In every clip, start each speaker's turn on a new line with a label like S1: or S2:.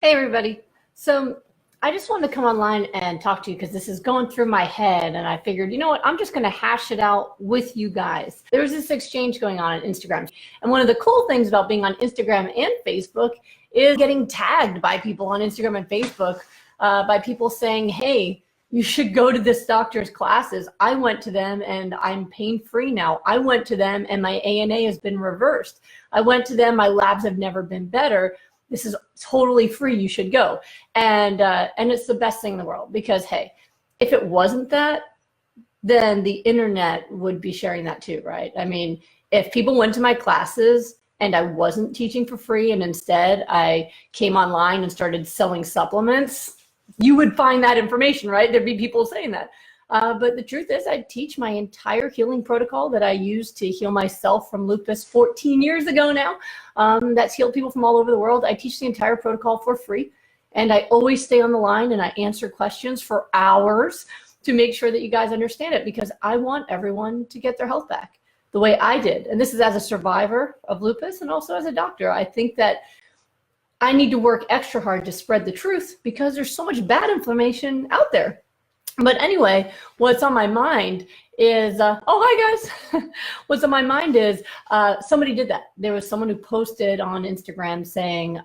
S1: Hey everybody. So I just wanted to come online and talk to you because this is going through my head and I figured, you know what, I'm just going to hash it out with you guys. There was this exchange going on Instagram. And one of the cool things about being on Instagram and Facebook is getting tagged by people on Instagram and Facebook by people saying, hey, you should go to this doctor's classes. I went to them and I'm pain-free now. I went to them and my ANA has been reversed. I went to them, my labs have never been better. This is totally free, you should go. And it's the best thing in the world because, hey, if it wasn't that, then the internet would be sharing that too, right? I mean, if people went to my classes and I wasn't teaching for free and instead I came online and started selling supplements, you would find that information, right? There'd be people saying that. But the truth is I teach my entire healing protocol that I used to heal myself from lupus 14 years ago now. That's healed people from all over the world. I teach the entire protocol for free. And I always stay on the line and I answer questions for hours to make sure that you guys understand it because I want everyone to get their health back the way I did. And this is as a survivor of lupus and also as a doctor. I think that I need to work extra hard to spread the truth because there's so much bad information out there. But anyway, what's on my mind is, oh, hi guys. What's on my mind is somebody did that. There was someone who posted on Instagram saying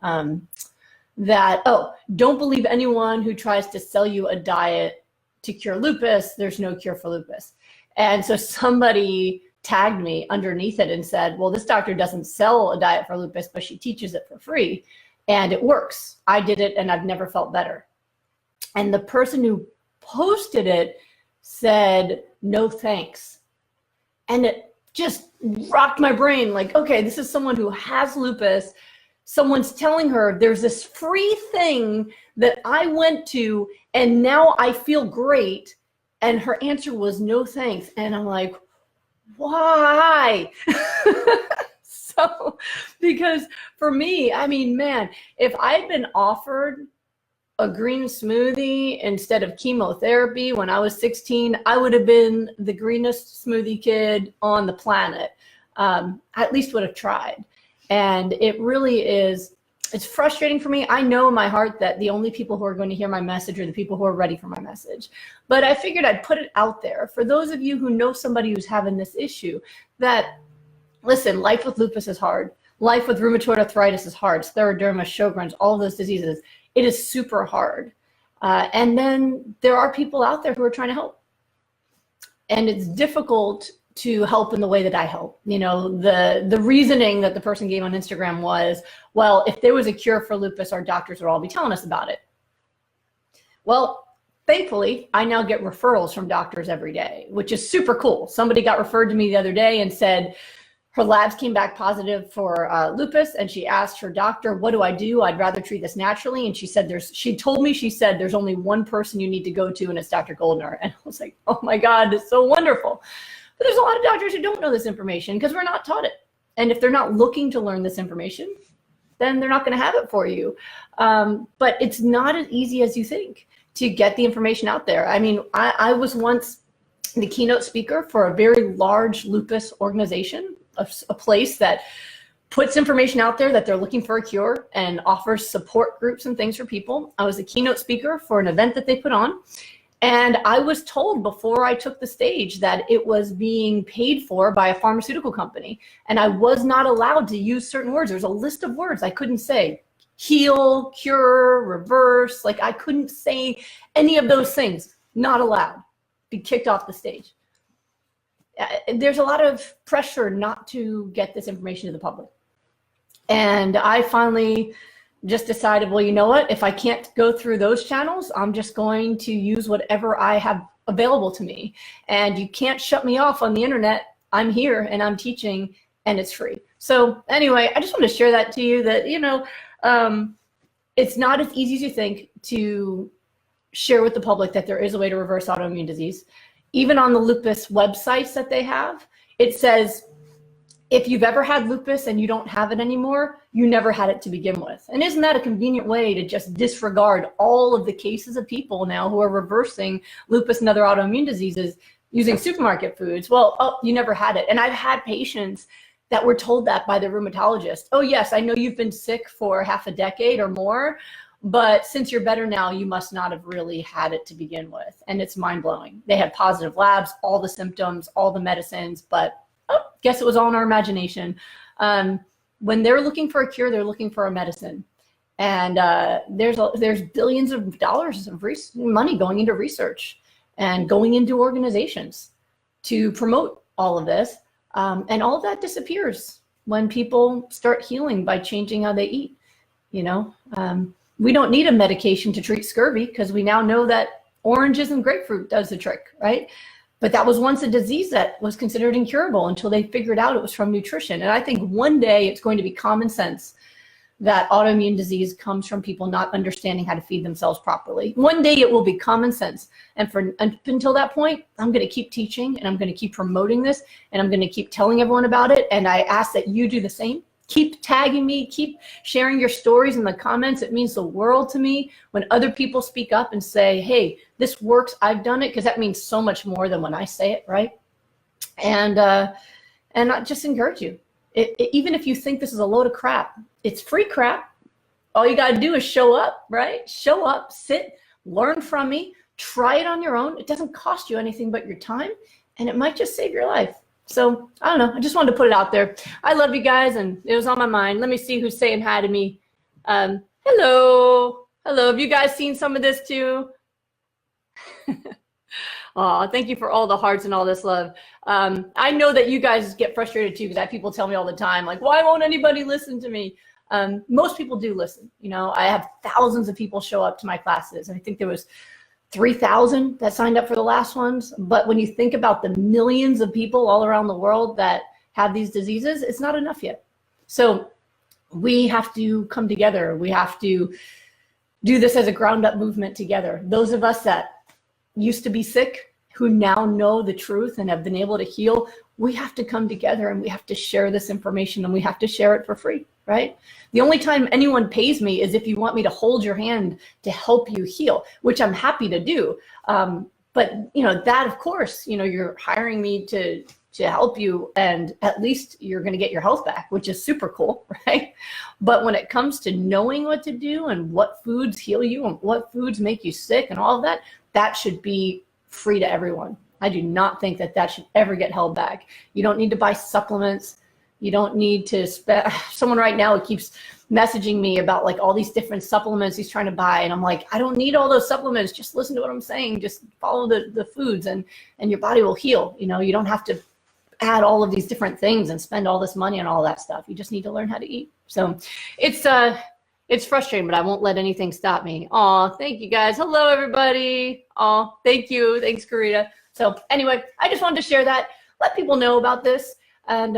S1: that, oh, don't believe anyone who tries to sell you a diet to cure lupus. There's no cure for lupus. And so somebody tagged me underneath it and said, well, this doctor doesn't sell a diet for lupus, but she teaches it for free. And it works. I did it and I've never felt better. And the person who posted it said, no thanks. And it just rocked my brain like, okay, this is someone who has lupus. Someone's telling her there's this free thing that I went to and now I feel great. And her answer was no thanks. And I'm like, why? So, because for me, I mean, man, if I'd been offered a green smoothie instead of chemotherapy when I was 16, I would have been the greenest smoothie kid on the planet. At least would have tried. And it really is, it's frustrating for me. I know in my heart that the only people who are going to hear my message are the people who are ready for my message. But I figured I'd put it out there for those of you who know somebody who's having this issue that, listen, life with lupus is hard. Life with rheumatoid arthritis is hard. Scleroderma, Sjogren's, all of those diseases. It is super hard. And then there are people out there who are trying to help. And it's difficult to help in the way that I help. You know, the reasoning that the person gave on Instagram was, well, if there was a cure for lupus, our doctors would all be telling us about it. Well, thankfully, I now get referrals from doctors every day, which is super cool. Somebody got referred to me the other day and said, her labs came back positive for lupus, and she asked her doctor, what do I do? I'd rather treat this naturally. And she said, she told me, she said, there's only one person you need to go to, and it's Dr. Goldner. And I was like, oh my God, it's so wonderful. But there's a lot of doctors who don't know this information because we're not taught it. And if they're not looking to learn this information, then they're not going to have it for you. But it's not as easy as you think to get the information out there. I mean, I was once the keynote speaker for a very large lupus organization, a place that puts information out there that they're looking for a cure and offers support groups and things for people. I was a keynote speaker for an event that they put on. And I was told before I took the stage that it was being paid for by a pharmaceutical company. And I was not allowed to use certain words. There's a list of words I couldn't say. Heal, cure, reverse. Like I couldn't say any of those things. Not allowed. Be kicked off the stage. There's a lot of pressure not to get this information to the public. And I finally just decided, well, you know what? If I can't go through those channels, I'm just going to use whatever I have available to me. And you can't shut me off on the internet. I'm here and I'm teaching and it's free. So anyway, I just want to share that to you that, you know, it's not as easy as you think to share with the public that there is a way to reverse autoimmune disease. Even on the lupus websites that they have, it says, if you've ever had lupus and you don't have it anymore, you never had it to begin with. And isn't that a convenient way to just disregard all of the cases of people now who are reversing lupus and other autoimmune diseases using supermarket foods? Well, oh, you never had it. And I've had patients that were told that by their rheumatologist. Oh yes, I know you've been sick for half a decade or more. but since you're better now, you must not have really had it to begin with. And it's mind-blowing. They had positive labs, all the symptoms, all the medicines, but guess it was all in our imagination. When they're looking for a cure, they're looking for a medicine. And there's billions of dollars of money going into research and going into organizations to promote all of this. And all of that disappears when people start healing by changing how they eat. You know, we don't need a medication to treat scurvy because we now know that oranges and grapefruit does the trick, right? But that was once a disease that was considered incurable until they figured out it was from nutrition. And I think one day it's going to be common sense that autoimmune disease comes from people not understanding how to feed themselves properly. One day it will be common sense. And until that point, I'm going to keep teaching and I'm going to keep promoting this and I'm going to keep telling everyone about it. And I ask that you do the same. Keep tagging me, keep sharing your stories in the comments. It means the world to me when other people speak up and say, hey, this works, I've done it, because that means so much more than when I say it, right? And I just encourage you. Even if you think this is a load of crap, it's free crap. All you got to do is show up, right? Show up, sit, learn from me, try it on your own. It doesn't cost you anything but your time, and it might just save your life. So I don't know. I just wanted to put it out there. I love you guys, and it was on my mind. Let me see who's saying hi to me. Hello. Hello. Have you guys seen some of this too? Oh, thank you for all the hearts and all this love. I know that you guys get frustrated too, because I have people tell me all the time, like, why won't anybody listen to me? Most people do listen. You know, I have thousands of people show up to my classes. I think there was 3,000 that signed up for the last ones. But when you think about the millions of people all around the world that have these diseases, it's not enough yet. So we have to come together. We have to do this as a ground up movement together. Those of us that used to be sick, who now know the truth and have been able to heal, we have to come together and we have to share this information and we have to share it for free, right? The only time anyone pays me is if you want me to hold your hand to help you heal, which I'm happy to do. But you know, that of course, you know, you're hiring me to help you and at least you're going to get your health back, which is super cool, right? But when it comes to knowing what to do and what foods heal you and what foods make you sick and all of that, that should be free to everyone. I do not think that that should ever get held back. You don't need to buy supplements. You don't need to someone right now keeps messaging me about like all these different supplements he's trying to buy. And I'm like, I don't need all those supplements. Just listen to what I'm saying. Just follow the foods and your body will heal. You know, you don't have to add all of these different things and spend all this money on all that stuff. You just need to learn how to eat. So it's frustrating, but I won't let anything stop me. Aw, thank you guys. Hello, everybody. Aw, thank you. Thanks, Karita. So anyway, I just wanted to share that, let people know about this and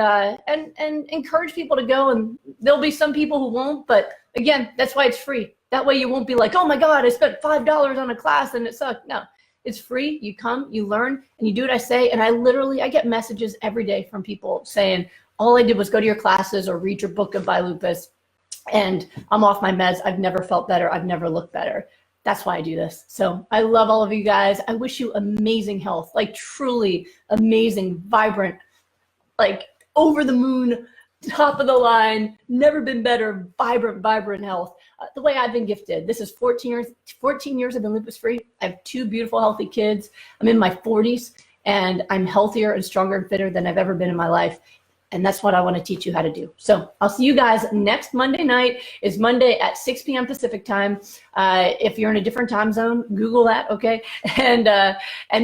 S1: encourage people to go. And there'll be some people who won't, but again, that's why it's free. That way you won't be like, oh my God, I spent $5 on a class and it sucked. No, it's free. You come, you learn, and you do what I say. And I get messages every day from people saying, all I did was go to your classes or read your book by Lupus, and I'm off my meds. I've never felt better. I've never looked better. That's why I do this. So I love all of you guys. I wish you amazing health, like truly amazing, vibrant, like over the moon, top of the line, never been better, vibrant health. The way I've been gifted. This is 14 years I've been lupus free. I have 2 beautiful, healthy kids. I'm in my 40s and I'm healthier and stronger and fitter than I've ever been in my life. And that's what I want to teach you how to do. So I'll see you guys next Monday night. Is Monday at 6 p.m. Pacific time. If you're in a different time zone, Google that, okay? And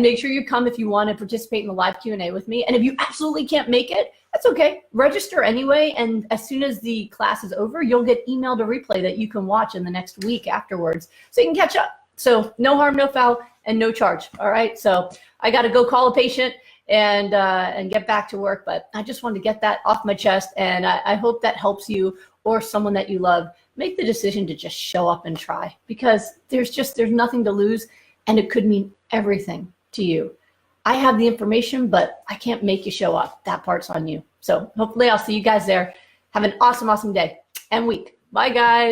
S1: make sure you come if you want to participate in the live Q&A with me. And if you absolutely can't make it, that's okay. Register anyway. And as soon as the class is over, you'll get emailed a replay that you can watch in the next week afterwards. So you can catch up. So no harm, no foul, and no charge. All right. So I got to go call a patient and get back to work. But I just wanted to get that off my chest. And I hope that helps you or someone that you love make the decision to just show up and try, because there's nothing to lose and it could mean everything to you. I have the information, but I can't make you show up. That part's on you. So hopefully I'll see you guys there. Have an awesome, awesome day and week. Bye, guys.